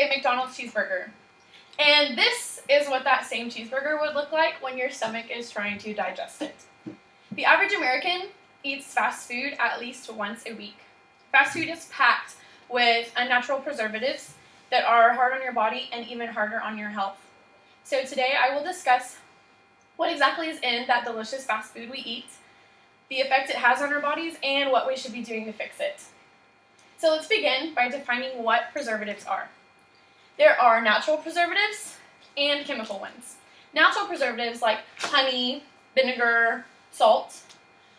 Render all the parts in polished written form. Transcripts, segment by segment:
a McDonald's cheeseburger. And this is what that same cheeseburger would look like when your stomach is trying to digest it. The average American eats fast food at least once a week. Fast food is packed with unnatural preservatives that are hard on your body and even harder on your health. So today I will discuss what exactly is in that delicious fast food we eat, the effect it has on our bodies, and what we should be doing to fix it. So let's begin by defining what preservatives are. There are natural preservatives and chemical ones. Natural preservatives like honey, vinegar, salt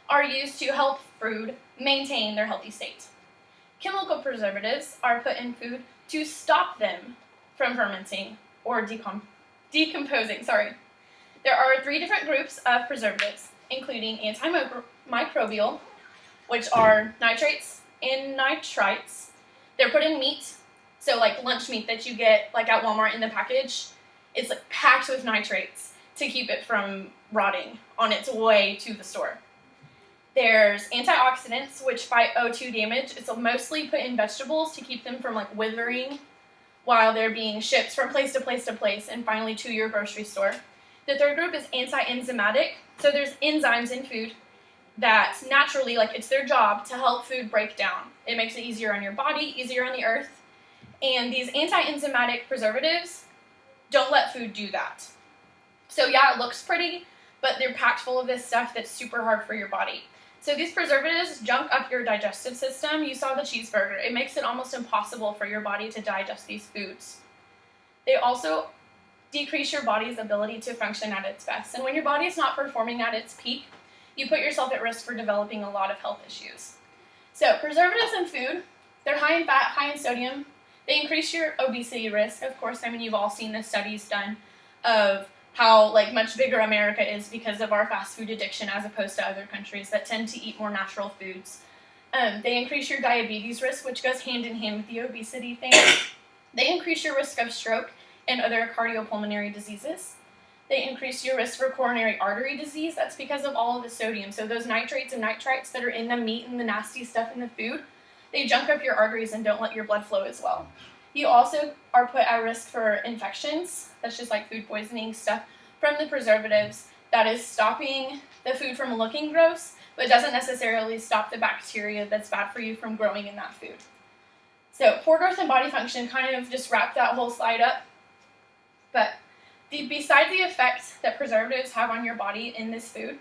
are used to help food maintain their healthy state. Chemical preservatives are put in food to stop them from fermenting or decomposing. There are 3 different groups of preservatives, including antimicrobial, which are nitrates and nitrites. They're put in meat. So like lunch meat that you get like at Walmart in the package, it's like packed with nitrates to keep it from rotting on its way to the store. There's antioxidants, which fight O2 damage. It's mostly put in vegetables to keep them from like withering while they're being shipped from place to place to place and finally to your grocery store. The third group is anti-enzymatic. So there's enzymes in food that naturally, like it's their job to help food break down. It makes it easier on your body, easier on the earth. And these anti-enzymatic preservatives don't let food do that. So yeah, it looks pretty, but they're packed full of this stuff that's super hard for your body. So these preservatives junk up your digestive system. You saw the cheeseburger. It makes it almost impossible for your body to digest these foods. They also decrease your body's ability to function at its best. And when your body is not performing at its peak, you put yourself at risk for developing a lot of health issues. So preservatives in food, they're high in fat, high in sodium. They increase your obesity risk. Of course, I mean, you've all seen the studies done of how like much bigger America is because of our fast food addiction as opposed to other countries that tend to eat more natural foods. They increase your diabetes risk, which goes hand in hand with the obesity thing. They increase your risk of stroke and other cardiopulmonary diseases. They increase your risk for coronary artery disease. That's because of all of the sodium. So those nitrates and nitrites that are in the meat and the nasty stuff in the food, they junk up your arteries and don't let your blood flow as well. You also are put at risk for infections. That's just like food poisoning stuff from the preservatives. That is stopping the food from looking gross, but doesn't necessarily stop the bacteria that's bad for you from growing in that food. So poor growth and body function kind of just wrap that whole slide up. But besides the effect that preservatives have on your body in this food,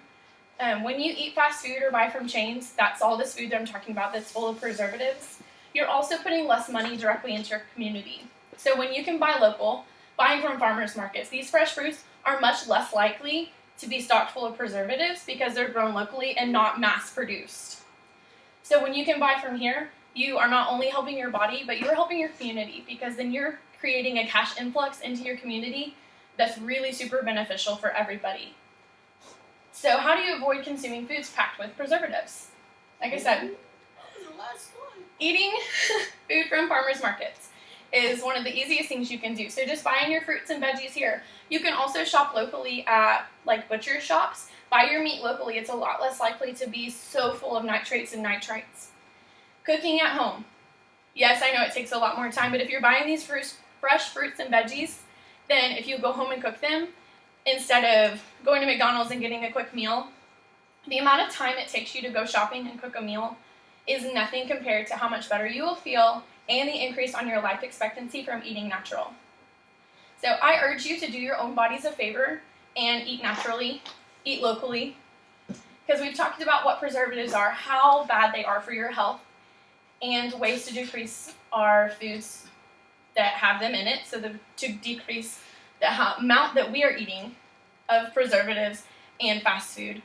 when you eat fast food or buy from chains, that's all this food that I'm talking about that's full of preservatives, you're also putting less money directly into your community. So when you can buy local, buying from farmers markets, these fresh fruits are much less likely to be stocked full of preservatives because they're grown locally and not mass produced. So when you can buy from here, you are not only helping your body, but you're helping your community because then you're creating a cash influx into your community that's really super beneficial for everybody. So how do you avoid consuming foods packed with preservatives? Like I said, eating food from farmers markets is one of the easiest things you can do. So just buying your fruits and veggies here. You can also shop locally at like butcher shops. Buy your meat locally. It's a lot less likely to be so full of nitrates and nitrites. Cooking at home. Yes, I know it takes a lot more time, but if you're buying these fresh fruits and veggies, then if you go home and cook them, instead of going to McDonald's and getting a quick meal, the amount of time it takes you to go shopping and cook a meal is nothing compared to how much better you will feel and the increase on your life expectancy from eating natural. So I urge you to do your own bodies a favor and eat naturally, eat locally, because we've talked about what preservatives are, how bad they are for your health, and ways to decrease our foods that have them in it, so to decrease the amount that we are eating of preservatives and fast food